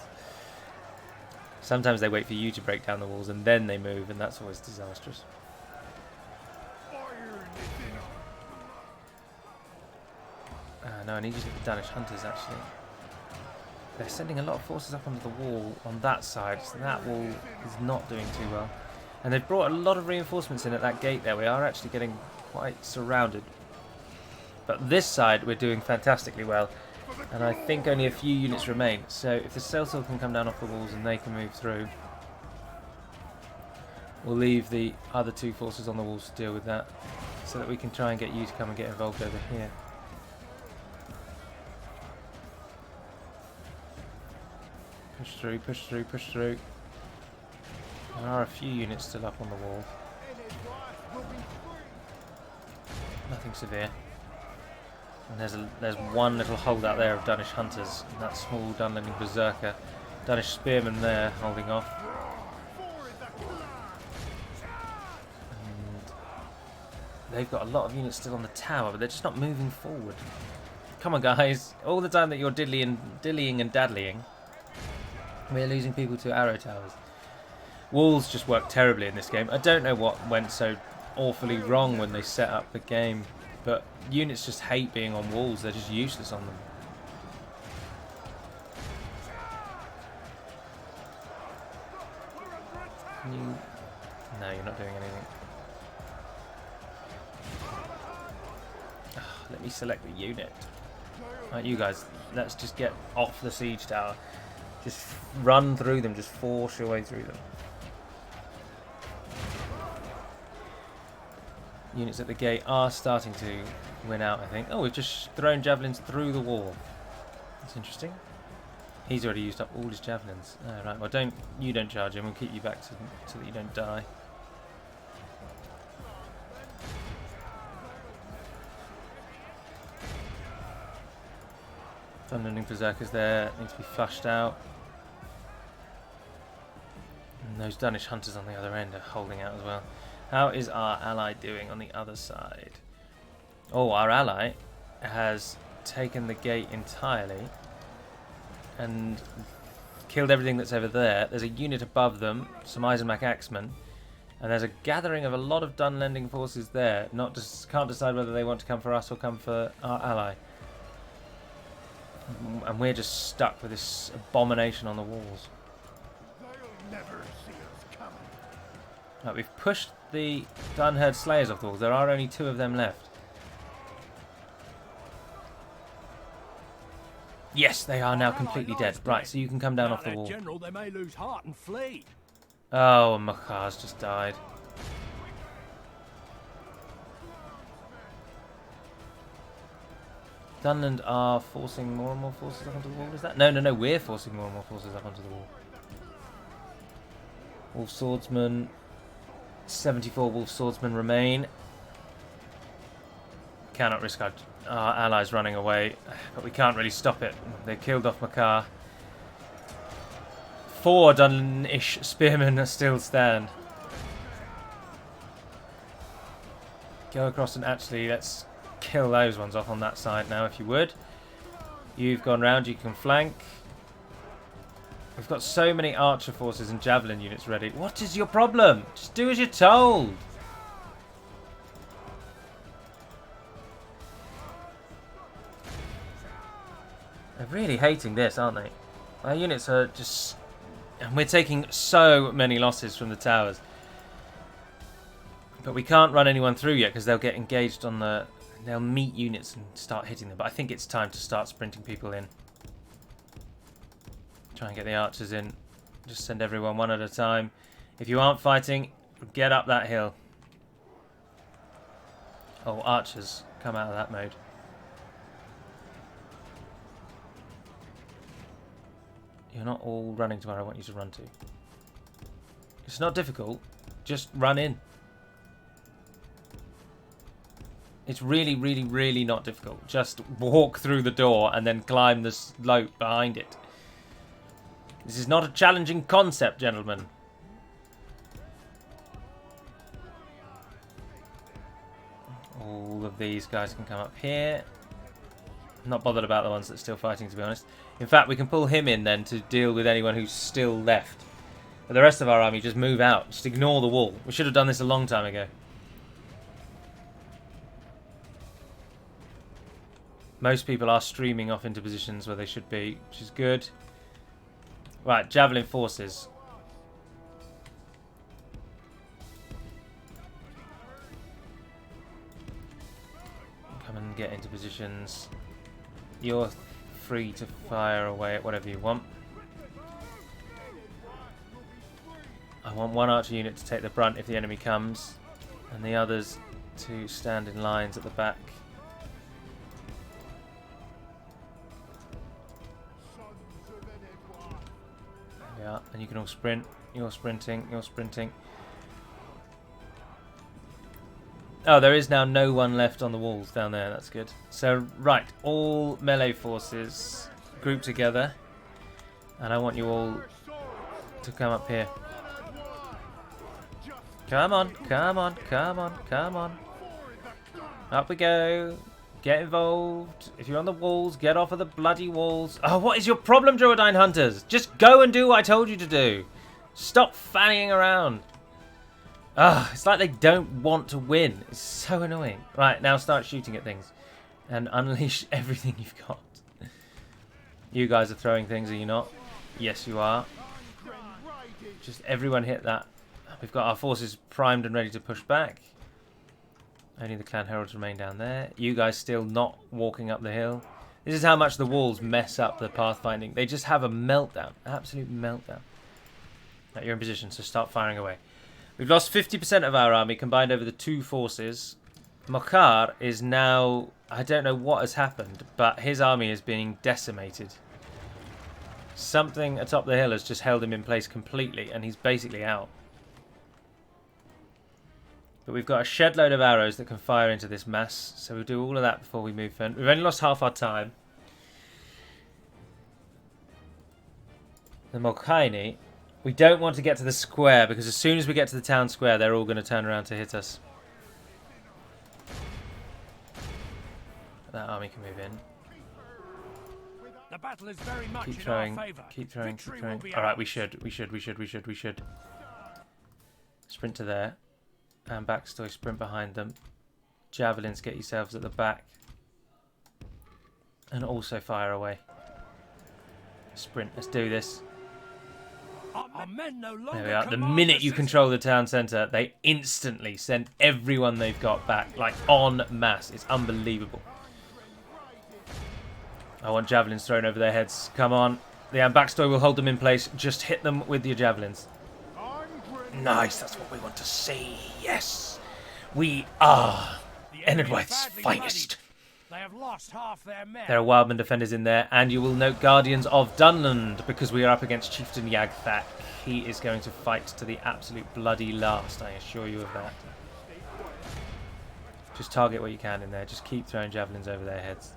Speaker 1: Sometimes they wait for you to break down the walls and then they move, and that's always disastrous. No, I need you to hit the Danish hunters actually. They're sending a lot of forces up onto the wall on that side, so that wall is not doing too well. And they've brought a lot of reinforcements in at that gate there. We are actually getting quite surrounded. But this side we're doing fantastically well. And I think only a few units remain. So if the sellsword can come down off the walls and they can move through, we'll leave the other two forces on the walls to deal with that, so that we can try and get you to come and get involved over here. Push through, push through, push through. There are a few units still up on the wall. Nothing severe. And there's one little holdout there of Danish hunters, and that small Dunlanding berserker. Danish spearmen there holding off. And they've got a lot of units still on the tower, but they're just not moving forward. Come on guys, all the time that you're dillying and daddlying, we're losing people to arrow towers. Walls just work terribly in this game. I don't know what went so awfully wrong when they set up the game, but units just hate being on walls. They're just useless on them. No, you're not doing anything. Let me select the unit. Right, you guys, let's just get off the siege tower. Just run through them, just force your way through them. Units at the gate are starting to win out, I think. Oh, we've just thrown javelins through the wall. That's interesting. He's already used up all his javelins. Oh, right, well you don't charge him, we'll keep you back so that you don't die. Dunlanding berserkers there, need to be flushed out. And those Danish hunters on the other end are holding out as well. How is our ally doing on the other side? Oh, our ally has taken the gate entirely and killed everything that's over there. There's a unit above them, some Eisenbach axemen, And there's a gathering of a lot of Dunlanding forces there. Can't decide whether they want to come for us or come for our ally. And we're just stuck with this abomination on the walls.
Speaker 3: They'll never see us coming.
Speaker 1: Right, we've pushed the Dunherd Slayers off the walls. There are only 2 of them left. Yes, they are now completely dead. Right, so you can come down off the wall.
Speaker 3: General, they may lose heart and flee.
Speaker 1: Oh, Makar's just died. Dunland are forcing more and more forces up onto the wall, is that? No, we're forcing more and more forces up onto the wall. Wolf Swordsman. 74 Wolf Swordsmen remain. Cannot risk our allies running away, but we can't really stop it. They killed off Makar. 4 Dunland-ish spearmen still stand. Go across and actually let's kill those ones off on that side now, if you would. You've gone round, you can flank. We've got so many archer forces and javelin units ready. What is your problem? Just do as you're told. They're really hating this, aren't they? Our units are just... And we're taking so many losses from the towers. But we can't run anyone through yet because they'll get engaged on the... They'll meet units and start hitting them. But I think it's time to start sprinting people in. Try and get the archers in. Just send everyone one at a time. If you aren't fighting, get up that hill. Oh, archers, come out of that mode. You're not all running to where I want you to run to. It's not difficult. Just run in. It's really, really, really not difficult. Just walk through the door and then climb the slope behind it. This is not a challenging concept, gentlemen. All of these guys can come up here. I'm not bothered about the ones that are still fighting, to be honest. In fact, we can pull him in then to deal with anyone who's still left. But the rest of our army just move out. Just ignore the wall. We should have done this a long time ago. Most people are streaming off into positions where they should be, which is good. Right, javelin forces. Come and get into positions. You're free to fire away at whatever you want. I want one archer unit to take the brunt if the enemy comes, and the others to stand in lines at the back. There we are, and you can all sprint. You're sprinting, you're sprinting. Oh, there is now no one left on the walls down there. That's good. So, right, all melee forces group together. And I want you all to come up here. Come on, come on, come on, come on. Up we go. Get involved. If you're on the walls, get off of the bloody walls. Oh, what is your problem, Druidine Hunters? Just go and do what I told you to do. Stop fanning around. Ah, it's like they don't want to win. It's so annoying. Right, now start shooting at things. And unleash everything you've got. You guys are throwing things, are you not? Yes, you are. Just everyone hit that. We've got our forces primed and ready to push back. Only the clan heralds remain down there. You guys still not walking up the hill. This is how much the walls mess up the pathfinding. They just have a meltdown. Absolute meltdown. Right, you're in position, so start firing away. We've lost 50% of our army combined over the two forces. Makar is now... I don't know what has happened, but his army is being decimated. Something atop the hill has just held him in place completely, and he's basically out. But we've got a shed load of arrows that can fire into this mass, so we'll do all of that before we move in. We've only lost half our time. The Molkaini... We don't want to get to the square, because as soon as we get to the town square, they're all going to turn around to hit us. That army can move in.
Speaker 3: The battle is very much
Speaker 1: Keep
Speaker 3: in
Speaker 1: throwing,
Speaker 3: our favor.
Speaker 1: keep throwing, keep
Speaker 3: Victory
Speaker 1: throwing.
Speaker 3: will be
Speaker 1: Alright,
Speaker 3: ours.
Speaker 1: we should. Sprint sprint to there. And backstory, sprint behind them. Javelins, get yourselves at the back. And also fire away. Sprint, let's do this.
Speaker 3: Our men no longer
Speaker 1: There we are. The
Speaker 3: command
Speaker 1: minute you
Speaker 3: city.
Speaker 1: control the town centre, they instantly send everyone they've got back. Like, en masse. It's unbelievable. I want javelins thrown over their heads. Come on. The backstory will hold them in place. Just hit them with your javelins. Nice, that's what we want to see. Yes. We are
Speaker 3: The enemy
Speaker 1: Enedwaith's
Speaker 3: is badly
Speaker 1: finest.
Speaker 3: bloodied. They have lost half their men.
Speaker 1: There are wildman defenders in there, and you will note Guardians of Dunland, because we are up against Chieftain Yagthak. He is going to fight to the absolute bloody last, I assure you of that. Just target what you can in there. Just keep throwing javelins over their heads.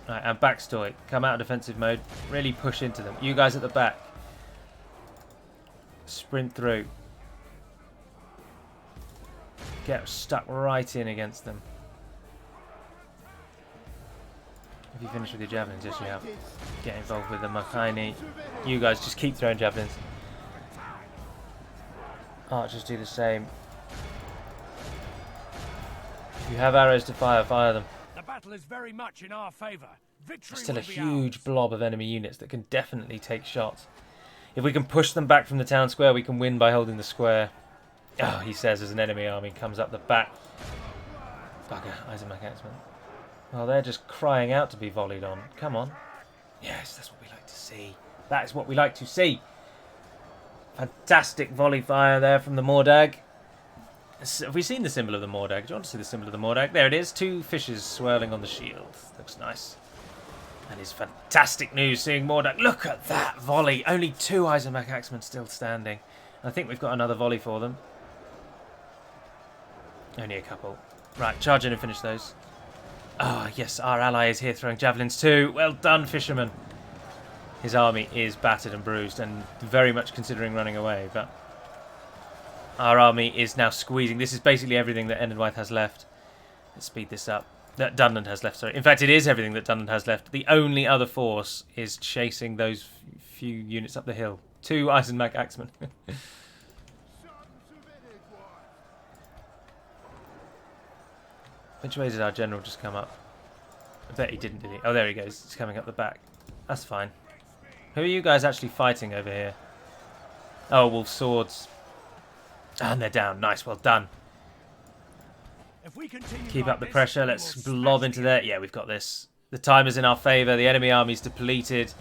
Speaker 1: Right, and backstory. Come out of defensive mode. Really push into them. You guys at the back. Sprint through. Get stuck right in against them. If you finish with your javelins, yes you have. Get involved with the Makhaini. You guys just keep throwing javelins. Archers do the same. If you have arrows to fire, fire them.
Speaker 3: The battle is very much in our favour. Victory
Speaker 1: Still a
Speaker 3: will be
Speaker 1: huge
Speaker 3: ours.
Speaker 1: blob of enemy units that can definitely take shots. If we can push them back from the town square, we can win by holding the square. Oh, he says as an enemy army comes up the back. Bugger, Eisenach Axeman. Well, they're just crying out to be volleyed on. Come on. Yes, that's what we like to see. That is what we like to see. Fantastic volley fire there from the Mordag. Have we seen the symbol of the Mordag? Do you want to see the symbol of the Mordag? There it is. 2 fishes swirling on the shield. Looks nice. And it's fantastic news seeing Mordag. Look at that volley. Only 2 Eisenach Axemen still standing. I think we've got another volley for them. Only a couple. Right, charge in and finish those. Ah, yes, our ally is here throwing javelins too. Well done, fisherman. His army is battered and bruised and very much considering running away, but our army is now squeezing. This is basically everything that Enedwaith has left. Let's speed this up. That Dunland has left, sorry. In fact, it is everything that Dunland has left. The only other force is chasing those few units up the hill. 2 Eisenach Axemen. Which way did our general just come up? I bet he didn't, did he? Oh, there he goes. He's coming up the back. That's fine. Who are you guys actually fighting over here? Oh, wolf swords. And they're down. Nice, well done.
Speaker 3: If we continue
Speaker 1: Keep
Speaker 3: like
Speaker 1: up the
Speaker 3: this,
Speaker 1: pressure.
Speaker 3: we
Speaker 1: Let's
Speaker 3: will
Speaker 1: blob
Speaker 3: smash
Speaker 1: into
Speaker 3: the
Speaker 1: there. Yeah, we've got this. The time is in our favour. The enemy army's depleted.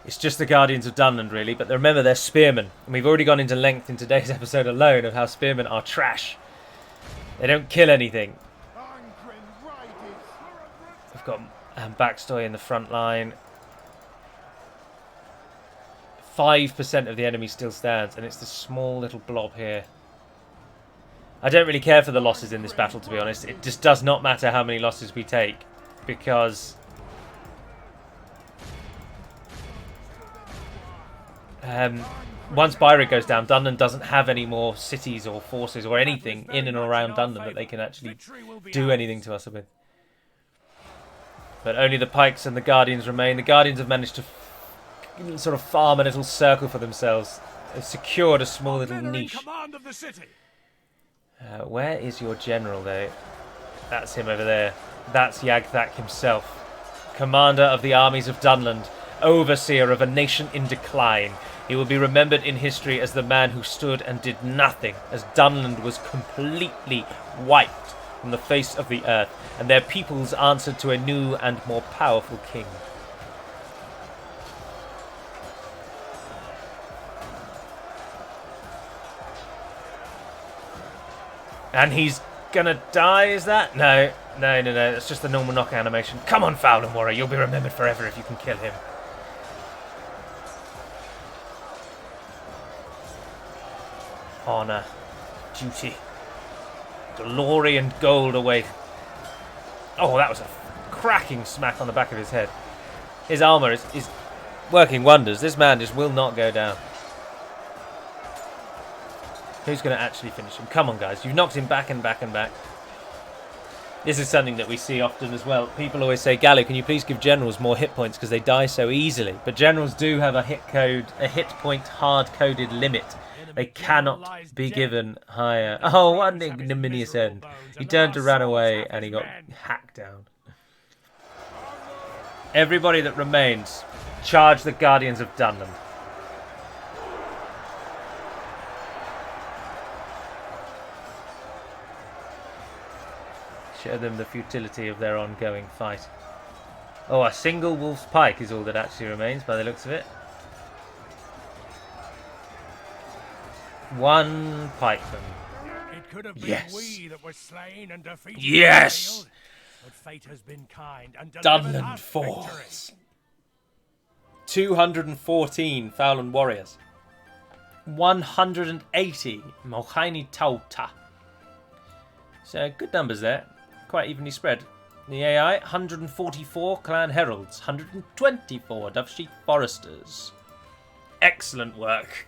Speaker 1: It's just the Guardians of Dunland, really. But remember, they're spearmen. And we've already gone into length in today's episode alone of how spearmen are trash. They don't kill anything. We've got backstory in the front line. 5% of the enemy still stands, and it's this small little blob here. I don't really care for the losses in this battle, to be honest. It just does not matter how many losses we take, because once Byrig goes down, Dunland doesn't have any more cities or forces or anything in and around Dunland that they can actually do anything to us with. But only the pikes and the Guardians remain. The Guardians have managed to sort of farm a little circle for themselves. They've secured a small little niche. Where is your general, though? That's him over there. That's Yagthak himself. Commander of the armies of Dunland. Overseer of a nation in decline. He will be remembered in history as the man who stood and did nothing as Dunland was completely wiped from the face of the earth, and their peoples answered to a new and more powerful king. And he's gonna die, is that? No. That's just the normal knock animation. Come on, Fowlin Warrior, you'll be remembered forever if you can kill him. Honour, duty, glory and gold await. Oh, that was a cracking smack on the back of his head. His armour is working wonders. This man just will not go down. Who's going to actually finish him? Come on, guys. You've knocked him back and back and back. This is something that we see often as well. People always say, Gallo, can you please give generals more hit points because they die so easily? But generals do have a hit point hard-coded limit. They cannot be given higher. Oh, what an ignominious end. He turned to run away and he got hacked down. Everybody that remains, charge the Guardians of Dunland. Show them the futility of their ongoing fight. Oh, a single wolf's pike is all that actually remains by the looks of it. One pikeman.
Speaker 3: It could have been
Speaker 1: Yes.
Speaker 3: we that were slain and defeated
Speaker 1: Yes.
Speaker 3: in the field, but fate has been kind and delivered
Speaker 1: Dunland
Speaker 3: us
Speaker 1: falls.
Speaker 3: victory.
Speaker 1: 214 Fowland warriors. 180 Mohaini Tauta. So good numbers there. Quite evenly spread. The AI, 144 Clan Heralds, 124 Dovesheath Foresters. Excellent work.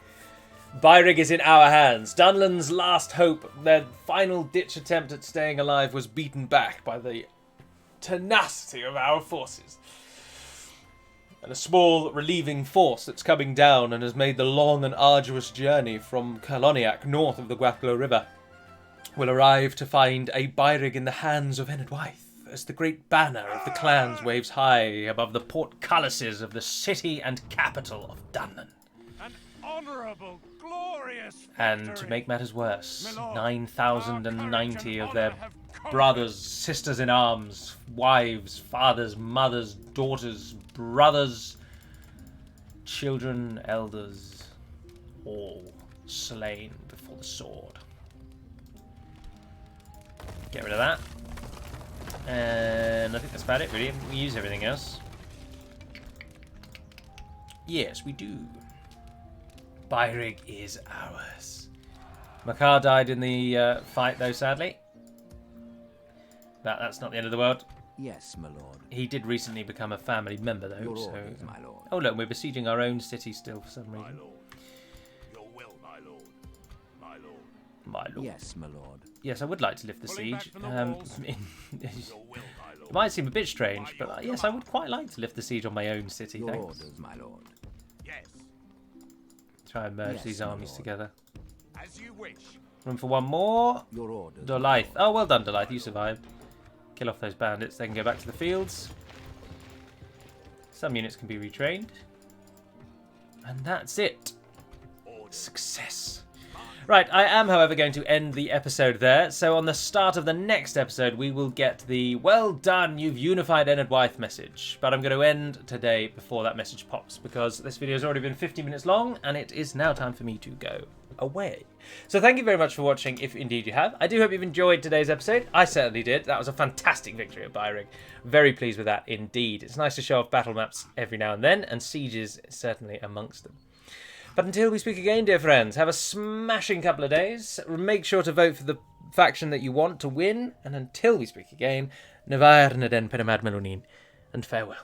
Speaker 1: Byrig is in our hands. Dunland's last hope, their final ditch attempt at staying alive, was beaten back by the tenacity of our forces. And a small relieving force that's coming down and has made the long and arduous journey from Kaloniak, north of the Guathlo River, will arrive to find a Byrig in the hands of Enedwaith, as the great banner of the clans waves high above the portcullises of the city and capital of Dunland.
Speaker 3: An honourable, glorious
Speaker 1: And to
Speaker 3: victory.
Speaker 1: make matters worse,
Speaker 3: My lord,
Speaker 1: 9,090
Speaker 3: our
Speaker 1: of their
Speaker 3: courage and honour have
Speaker 1: brothers, sisters in arms, wives, fathers, mothers, daughters, brothers, children, elders, all slain before the sword. Get rid of that. And I think that's about it, really. We use everything else. Yes, we do. Byrig is ours. Makar died in the fight, though, sadly. That's not the end of the world.
Speaker 2: Yes, my lord.
Speaker 1: He did recently become a family member, though.
Speaker 2: Your
Speaker 1: So...
Speaker 2: orders, my lord.
Speaker 1: Oh, look, we're besieging our own city still for some
Speaker 3: My
Speaker 1: reason.
Speaker 3: lord. Your will, my lord. My lord.
Speaker 1: My lord.
Speaker 2: Yes, my lord.
Speaker 1: Yes, I would like to lift the
Speaker 3: Pulling back
Speaker 1: siege.
Speaker 3: from the walls.
Speaker 1: It
Speaker 3: Your will, my lord.
Speaker 1: might seem a bit strange, but yes, I would quite like to lift the siege on my own city,
Speaker 2: Your
Speaker 1: thanks.
Speaker 2: orders, my lord.
Speaker 3: Yes,
Speaker 1: Try and merge
Speaker 2: Yes,
Speaker 1: these
Speaker 2: my
Speaker 1: armies
Speaker 2: lord.
Speaker 1: together.
Speaker 3: as you wish.
Speaker 1: Room for one more.
Speaker 2: Your orders.
Speaker 1: Dolaith. Oh, well done, Dolaith. You survived. Kill off those bandits. They can go back to the fields. Some units can be retrained. And that's it. Success. Right, I am, however, going to end the episode there. So on the start of the next episode, we will get the well done, you've unified Enedwaith message. But I'm going to end today before that message pops, because this video has already been 50 minutes long, and it is now time for me to go away. So thank you very much for watching, if indeed you have. I do hope you've enjoyed today's episode. I certainly did. That was a fantastic victory at Byrig. Very pleased with that indeed. It's nice to show off battle maps every now and then, and sieges is certainly amongst them. But until we speak again, dear friends, have a smashing couple of days. Make sure to vote for the faction that you want to win. And until we speak again, Nevair Naden Penamad Melonin, and farewell.